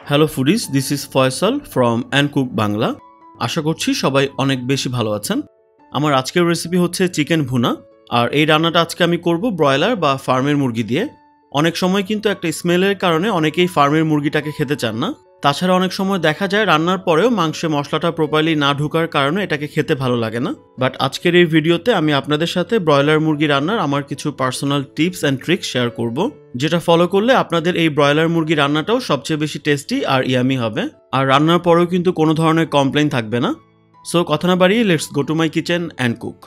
Hello foodies, this is Faisal from and cook Bangla. আশা করছি সবাই অনেক বেশি ভালো আছেন। আমার আজকের রেসিপি হচ্ছে চিকেন ভুনা, আর এই রান্নাটা আজকে আমি করব ব্রয়লার বা ফার্মের মুরগি দিয়ে। অনেক সময় কিন্তু একটা স্মেলের কারণে অনেকেই ফার্মের মুরগিটাকে খেতে চান না। তাছাড়া অনেক সময় দেখা যায় রান্নার পরেও মাংসে মশলাটা প্রপারলি না ঢোকার কারণে এটাকে খেতে ভালো লাগে না। বাট আজকের এই ভিডিওতে আমি আপনাদের সাথে ব্রয়লার মুরগি রান্নার আমার কিছু personal tips and tricks share করব, যেটা ফলো করলে আপনাদের এই ব্রয়লার মুরগি রান্নাটাও সবচেয়ে বেশি টেস্টি আর ইয়ামি হবে, আর রান্নার পরেও কিন্তু কোনো ধরনের কমপ্লেইন থাকবে না। সো কথা না বাড়িয়ে let's go to my kitchen and cook.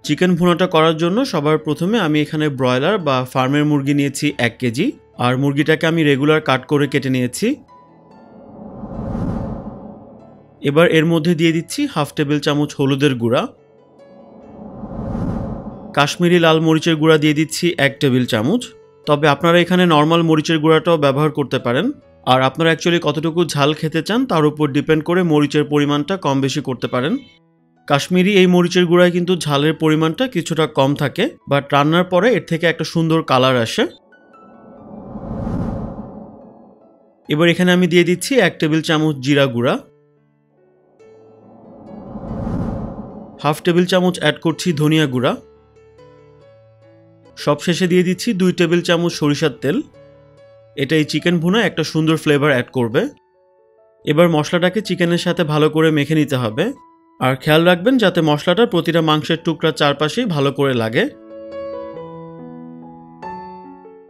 Chicken ভুনাটা করার জন্য সবার প্রথমে আমি এখানে ব্রয়লার বা ফার্মের মুরগি নিয়েছি 1 কেজি, আর মুরগিটাকে আমি রেগুলার কাট করে কেটে নিয়েছি। এবার এর মধ্যে দিয়ে দিচ্ছি হাফ টেবিল চামচ হলুদের গুঁড়া, কাশ্মীরি লাল মরিচের গুঁড়া দিয়ে দিচ্ছি 1 টেবিল চামচ। তবে আপনারা এখানে নর্মাল মরিচের গুঁড়াটাও ব্যবহার করতে পারেন, আর আপনারা অ্যাকচুয়ালি কতটুকু ঝাল খেতে চান তার উপর ডিপেন্ড করে মরিচের পরিমাণটা কম বেশি করতে পারেন। কাশ্মীরি এই মরিচের গুঁড়ায় কিন্তু ঝালের পরিমাণটা কিছুটা কম থাকে, বাট রান্নার পরে এর থেকে একটা সুন্দর কালার আসে। এবার এখানে আমি দিয়ে দিচ্ছি 1 টেবিল চামচ জিরা গুঁড়া, হাফ টেবিল চামচ অ্যাড করছি ধনিয়া গুঁড়া, সবশেষে দিয়ে দিচ্ছি 2 টেবিল চামচ সরিষার তেল। এটা এই চিকেন ভুনায় একটা সুন্দর ফ্লেভার অ্যাড করবে। এবার মশলাটাকে চিকেনের সাথে ভালো করে মেখে নিতে হবে, আর খেয়াল রাখবেন যাতে মশলাটা প্রতিটা মাংসের টুকরার চারপাশেই ভালো করে লাগে।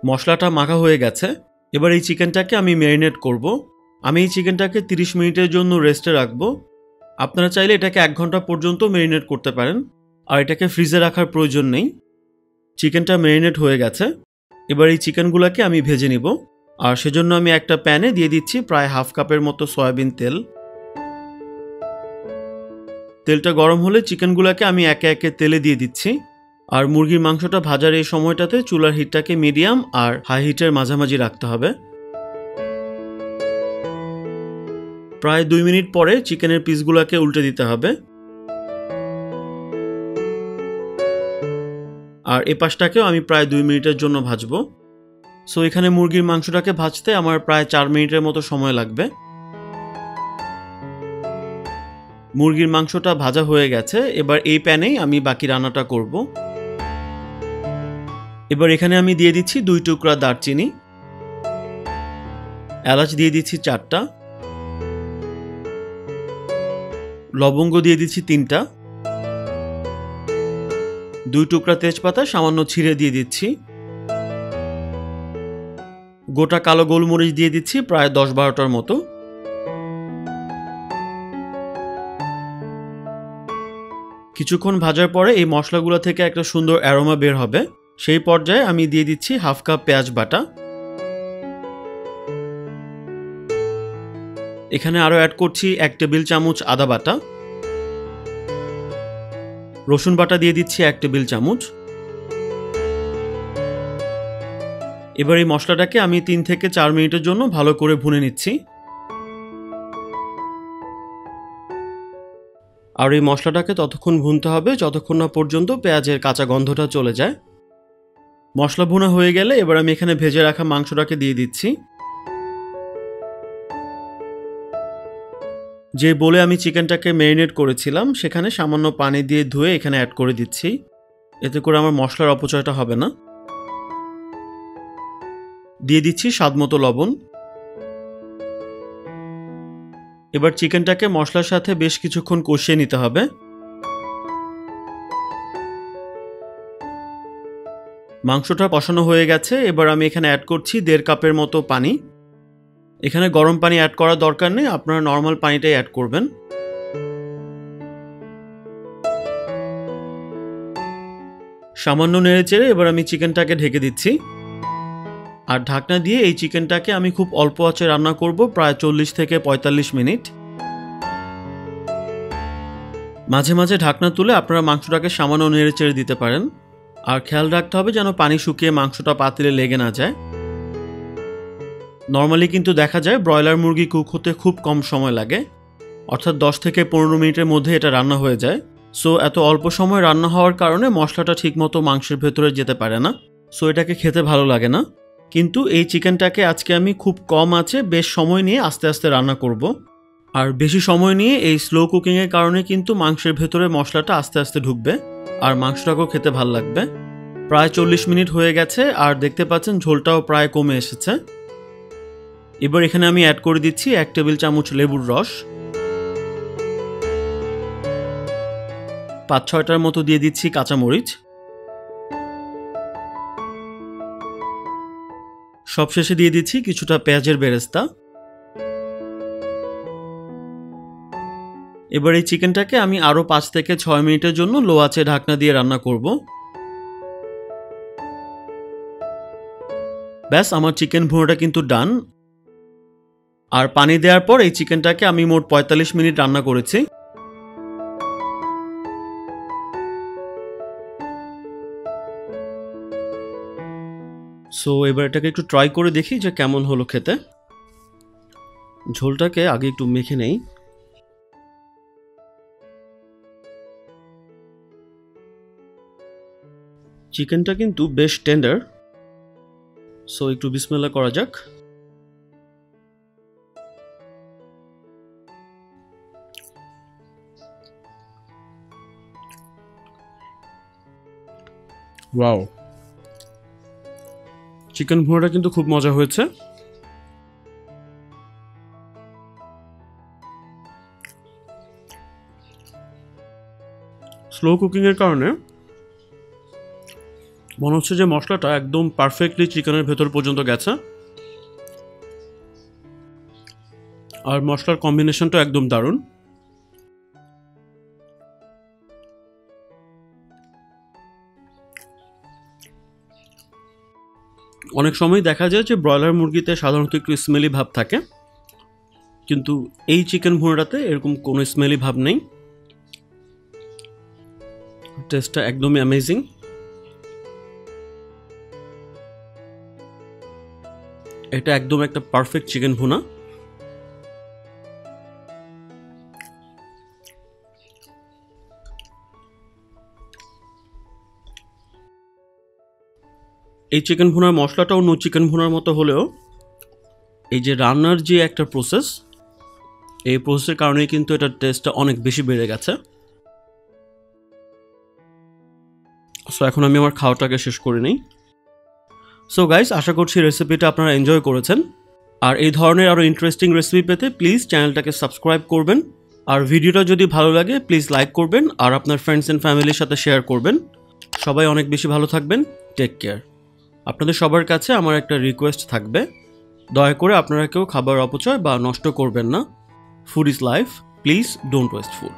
মশলাটা মাখা হয়ে গেছে। এবার এই চিকেনটাকে আমি ম্যারিনেট করব। আমি এই চিকেনটাকে 30 মিনিটের জন্য রেস্টে রাখবো। আপনারা চাইলে এটাকে 1 ঘন্টা পর্যন্ত ম্যারিনেট করতে পারেন, আর এটাকে ফ্রিজে রাখার প্রয়োজন নেই। চিকেনটা ম্যারিনেট হয়ে গেছে। এবার এই চিকেনগুলোকে আমি ভেজে নিব, আর সেজন্য আমি একটা প্যানে দিয়ে দিচ্ছি প্রায় হাফ কাপের মতো সয়াবিন তেল। তেলটা গরম হলে চিকেনগুলোকে আমি একে একে তেলে দিয়ে দিচ্ছি, আর মুরগির মাংসটা ভাজার এই সময়টাতে চুলার হিটটাকে মিডিয়াম আর হাই হিটের মাঝামাঝি রাখতে হবে। প্রায় 2 মিনিট পরে চিকেনের পিসগুলোকে উল্টে দিতে হবে, আর এই পাশটাকেও আমি প্রায় 2 মিনিটের জন্য ভাজবো। সো এখানে মুরগির মাংসটাকে ভাজতে আমার প্রায় 4 মিনিটের মতো সময় লাগবে। মুরগির মাংসটা ভাজা হয়ে গেছে। এবার এই প্যানেই আমি বাকি রান্নাটা করব। এবার এখানে আমি দিয়ে দিচ্ছি 2 টুকরা দারচিনি, এলাচ দিয়ে দিচ্ছি 4টা, লবঙ্গ দিয়ে দিচ্ছি 3টা, 2 টুকরা তেজপাতা সামান্য ছিঁড়ে দিয়ে দিচ্ছি, গোটা কালো গোলমরিচ দিয়ে দিচ্ছি প্রায় 10-12টার মতো। কিছুক্ষণ ভাজার পরে এই মশলাগুলো থেকে একটা সুন্দর অ্যারোমা বের হবে। সেই পর্যায়ে আমি দিয়ে দিচ্ছি হাফ কাপ পেঁয়াজ বাটা। এখানে আরও অ্যাড করছি 1 টেবিল চামচ আদা বাটা, রসুন বাটা দিয়ে দিচ্ছি 1 টেবিল চামচ। এবার এই মশলাটাকে আমি 3 থেকে 4 মিনিটের জন্য ভালো করে ভুনে নিচ্ছি, আর এই মশলাটাকে ততক্ষণ ভুনতে হবে যতক্ষণ না পর্যন্ত পেঁয়াজের কাঁচা গন্ধটা চলে যায়। মশলা ভুনা হয়ে গেলে এবার আমি এখানে ভেজে রাখা মাংসটাকে দিয়ে দিচ্ছি। যে বলে আমি চিকেনটাকে ম্যারিনেট করেছিলাম সেখানে সামান্য পানি দিয়ে ধুয়ে এখানে অ্যাড করে দিচ্ছি, এতে করে আমার মশলার অপচয়টা হবে না। দিয়ে দিচ্ছি স্বাদমতো লবণ। এবার চিকেনটাকে মশলার সাথে বেশ কিছুক্ষণ কষিয়ে নিতে হবে। মাংসটা কষানো হয়ে গেছে। এবার আমি এখানে অ্যাড করছি 1.5 কাপের মতো পানি। এখানে গরম পানি অ্যাড করার দরকার নেই, আপনারা নর্মাল পানিটাই অ্যাড করবেন। সামান্য নেড়েচেড়ে এবার আমি চিকেনটাকে ঢেকে দিচ্ছি, আর ঢাকনা দিয়ে এই চিকেনটাকে আমি খুব অল্প আঁচে রান্না করব প্রায় 40 থেকে 45 মিনিট। মাঝে মাঝে ঢাকনা তুলে আপনারা মাংসটাকে সামান্য নেড়েচেড়ে দিতে পারেন, আর খেয়াল রাখতে হবে যেন পানি শুকিয়ে মাংসটা পাতিলে লেগে না যায়। নর্মালি কিন্তু দেখা যায় ব্রয়লার মুরগি কুক হতে খুব কম সময় লাগে, অর্থাৎ 10 থেকে 15 মিনিটের মধ্যে এটা রান্না হয়ে যায়। সো এত অল্প সময় রান্না হওয়ার কারণে মশলাটা ঠিকমতো মাংসের ভেতরে যেতে পারে না, সো এটাকে খেতে ভালো লাগে না। কিন্তু এই চিকেনটাকে আজকে আমি খুব কম আছে বেশ সময় নিয়ে আস্তে আস্তে রান্না করব। আর বেশি সময় নিয়ে এই স্লো কুকিংয়ের কারণে কিন্তু মাংসের ভেতরে মশলাটা আস্তে আস্তে ঢুকবে আর মাংসটাকেও খেতে ভাল লাগবে। প্রায় 40 মিনিট হয়ে গেছে আর দেখতে পাচ্ছেন ঝোলটাও প্রায় কমে এসেছে। এবার এখানে আমি অ্যাড করে দিচ্ছি 1 টেবিল চামচ লেবুর রস, 5-6টার মতো দিয়ে দিচ্ছি কাঁচামরিচ, সবশেষে দিয়ে দিচ্ছি কিছুটা পেঁয়াজের বেরেস্তা। এবার এই চিকেনটাকে আমি আরও 5 থেকে 6 মিনিটের জন্য লো আঁচে ঢাকনা দিয়ে রান্না করব। ব্যাস, আমার চিকেন ভুনাটা কিন্তু ডান। আর পানি দেওয়ার পর এই চিকেনটাকে আমি মোট 45 মিনিট রান্না করেছি। সো এবার এটাকে একটু ট্রাই করে দেখি যে কেমন হলো খেতে। ঝোলটাকে আগে একটু মেখে নেই। চিকেনটা কিন্তু বেশ টেন্ডার, সো একটু বিসমিল্লাহ করা যাক। ওয়াও, চিকেন ভুনাটা কিন্তু খুব মজা হয়েছে। স্লো কুকিংয়ের কারণে মনে হচ্ছে যে মশলাটা একদম পারফেক্টলি চিকেনের ভেতর পর্যন্ত গেছে আর মশলার কম্বিনেশনটা একদম দারুণ। অনেক সময় দেখা যায় যে ব্রয়লার মুরগিতে সাধারণত একটু স্মেলি ভাব থাকে, কিন্তু এই চিকেন ভুনাটাতে এরকম কোনো স্মেলি ভাব নেই। টেস্টটা একদমই অ্যামেজিং। এটা একদম একটা পারফেক্ট চিকেন ভুনা। এই চিকেন ভুনার মশলাটা অন্য চিকেন ভুনার মতো হলেও এই যে রান্নার যে একটা প্রসেস, এই প্রসেসের কারণেই কিন্তু এটার টেস্টটা অনেক বেশি বেড়ে গেছে। সো এখন আমি আমার খাওয়াটাকে শেষ করে নিই। সো গাইস, আশা করছি রেসিপিটা আপনারা এনজয় করেছেন। আর এই ধরনের আরও ইন্টারেস্টিং রেসিপি পেতে প্লিজ চ্যানেলটাকে সাবস্ক্রাইব করবেন। আর ভিডিওটা যদি ভালো লাগে প্লিজ লাইক করবেন আর আপনার ফ্রেন্ডস অ্যান্ড ফ্যামিলির সাথে শেয়ার করবেন। সবাই অনেক বেশি ভালো থাকবেন। Take care. আপনাদের সবার কাছে আমার একটা রিকোয়েস্ট থাকবে, দয়া করে আপনারা কেউ খাবার অপচয় বা নষ্ট করবেন না। Food is life, please don't waste food.